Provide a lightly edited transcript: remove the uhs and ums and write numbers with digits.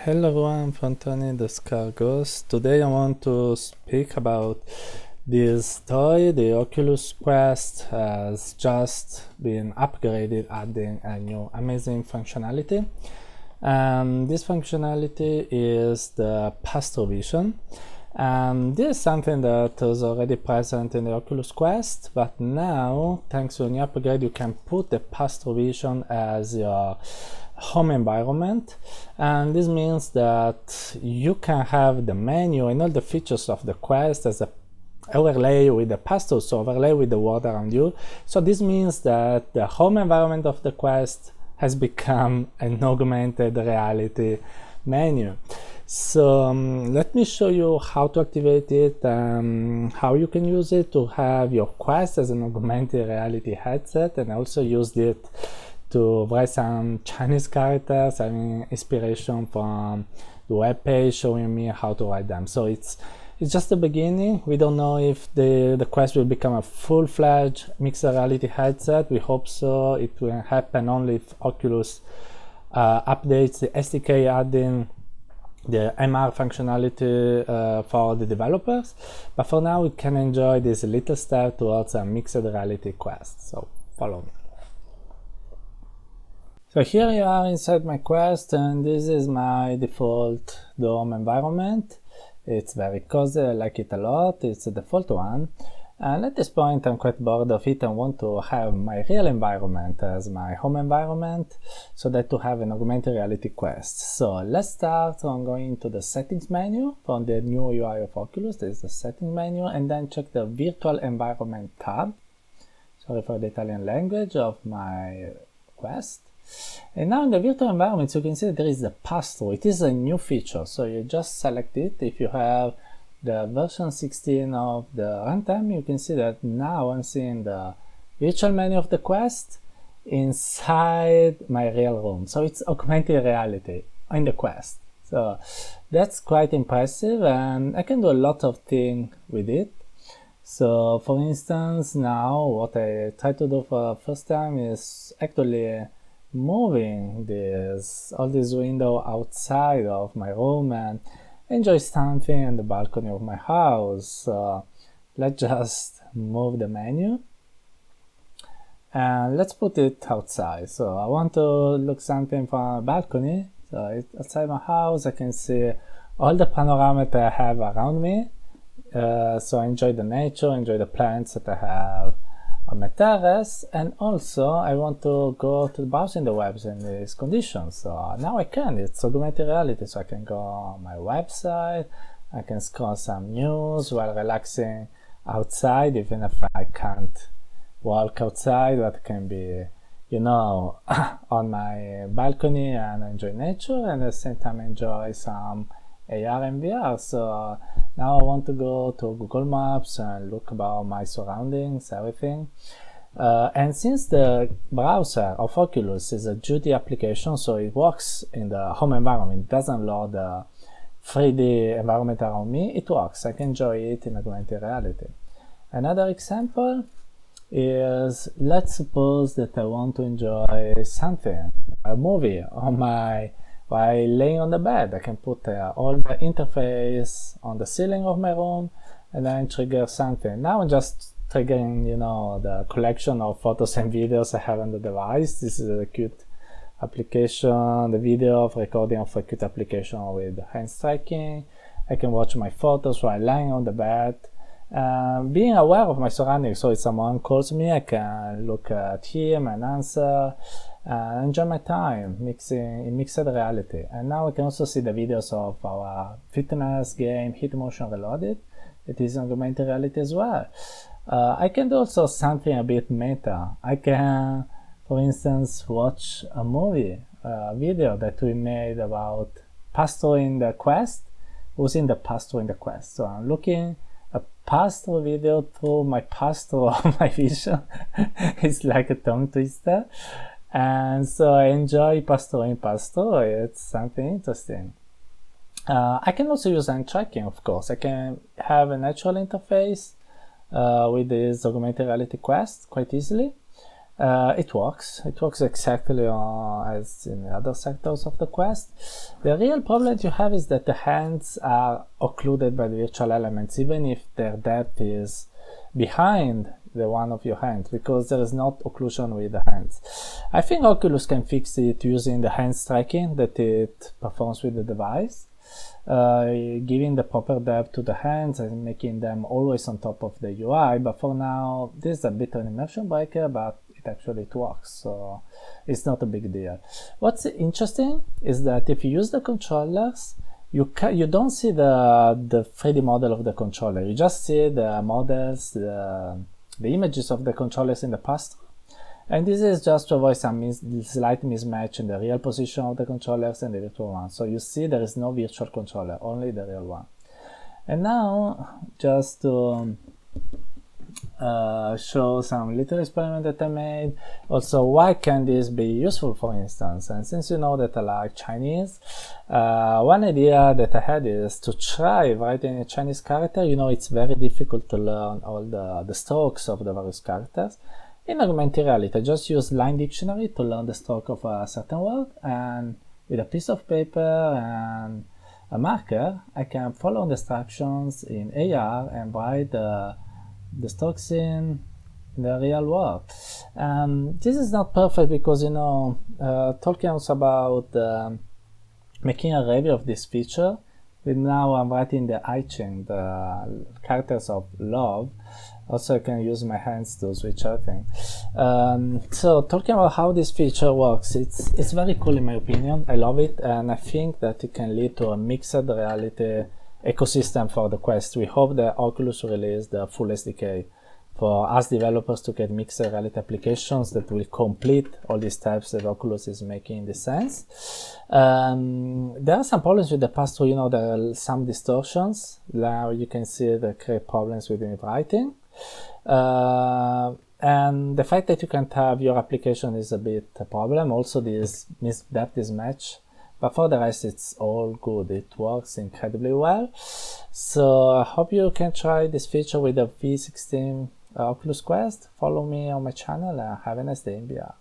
Hello everyone, I'm Fantoni, the Scar Ghost. Today I want to speak about this toy. The Oculus Quest has just been upgraded, adding a new amazing functionality. This functionality is the pass-through vision. This is something that was already present in the Oculus Quest, but now, thanks to a new upgrade, you can put the pass-through vision as your home environment, and this means that you can have the menu and all the features of the Quest as a overlay with the pass-through, so overlay with the world around you. So this means that the home environment of the Quest has become an augmented reality menu. So let me show you how to activate it, how you can use it to have your Quest as an augmented reality headset, and also used it to write some Chinese characters, having inspiration from the web page showing me how to write them. So it's just the beginning. We don't know if the Quest will become a full-fledged mixed reality headset. We hope so. It will happen only if Oculus updates the SDK, adding the MR functionality for the developers. But for now, we can enjoy this little step towards a mixed reality Quest. So follow me. So here you are inside my Quest, and this is my default dorm environment. It's very cozy, I like it a lot, it's the default one. And at this point I'm quite bored of it and want to have my real environment as my home environment, so that to have an augmented reality Quest. So let's start on going to the settings menu from the new UI of Oculus. There is the settings menu, and then check the virtual environment tab. Sorry for the Italian language of my Quest. And now in the virtual environment, you can see that there is the pass-through. It is a new feature, so you just select it. If you have the version 16 of the runtime, you can see that now I'm seeing the virtual menu of the Quest inside my real room. So it's augmented reality in the Quest. So that's quite impressive, and I can do a lot of things with it. So for instance, now what I try to do for the first time is actually moving all this window outside of my room and enjoy something in the balcony of my house. Let's just move the menu and let's put it outside. So I want to look something from a balcony. So it's outside my house. I can see all the panorama that I have around me. So I enjoy the nature, enjoy the plants that I have on my terrace, and also I want to go to browsing the web in these conditions. So now I can. It's augmented reality, so I can go on my website, I can scroll some news while relaxing outside, even if I can't walk outside, but can be, on my balcony and enjoy nature, and at the same time enjoy some AR and VR. So now I want to go to Google Maps and look about my surroundings, everything. And since the browser of Oculus is a 2D application, so it works in the home environment, it doesn't load the 3D environment around me, it works. I can enjoy it in augmented reality. Another example is, let's suppose that I want to enjoy something, a movie while laying on the bed. I can put all the interface on the ceiling of my room and then trigger something. Now I'm just triggering, the collection of photos and videos I have on the device. This is a cute application, the video of recording of a cute application with hand tracking. I can watch my photos while lying on the bed. Being aware of my surroundings, so if someone calls me, I can look at him and answer. Enjoy my time in mixed reality. And now I can also see the videos of our fitness game Hit Motion Reloaded. It is augmented reality as well. I can do also something a bit meta. I can, for instance, watch a movie, a video that we made about pass-through in the Quest, using the pass-through in the Quest. So I'm looking a pass-through video through my pass-through of my vision. It's like a tongue twister. And so I enjoy pass-through in pass-through. It's something interesting. I can also use hand tracking, of course. I can have a natural interface with this augmented reality Quest quite easily. It works. It works exactly as in the other sectors of the Quest. The real problem you have is that the hands are occluded by the virtual elements, even if their depth is behind the one of your hands, because there is not occlusion with the hands. I think Oculus can fix it using the hands tracking that it performs with the device, giving the proper depth to the hands and making them always on top of the UI. But for now, this is a bit of an immersion breaker, but actually it works, so it's not a big deal. What's interesting is that if you use the controllers, you don't see the 3D model of the controller. You just see the models, the images of the controllers in the past, and this is just to avoid some slight mismatch in the real position of the controllers and the virtual one. So you see there is no virtual controller, only the real one. And now, just to show some little experiment that I made. Also, why can this be useful, for instance? And since you know that I like Chinese, one idea that I had is to try writing a Chinese character. You know, it's very difficult to learn all the strokes of the various characters. In augmented reality, I just use line dictionary to learn the stroke of a certain word, and with a piece of paper and a marker, I can follow the instructions in AR and write the strokes in the real world. This is not perfect because, you know, talking also about making a review of this feature. But now I'm writing the I Ching, the characters of love. Also, I can use my hands to switch everything. So talking about how this feature works, it's very cool in my opinion. I love it, and I think that it can lead to a mixed reality ecosystem for the Quest. We hope that Oculus will release the full SDK for us developers to get mixed reality applications that will complete all these steps that Oculus is making in this sense. There are some problems with the pass-through. You know, there are some distortions. Now you can see they create problems with writing. And the fact that you can't have your application is a bit a problem. Also, this depth mismatch. But for the rest, it's all good. It works incredibly well. So I hope you can try this feature with the V16 Oculus Quest. Follow me on my channel and have a nice day in VR.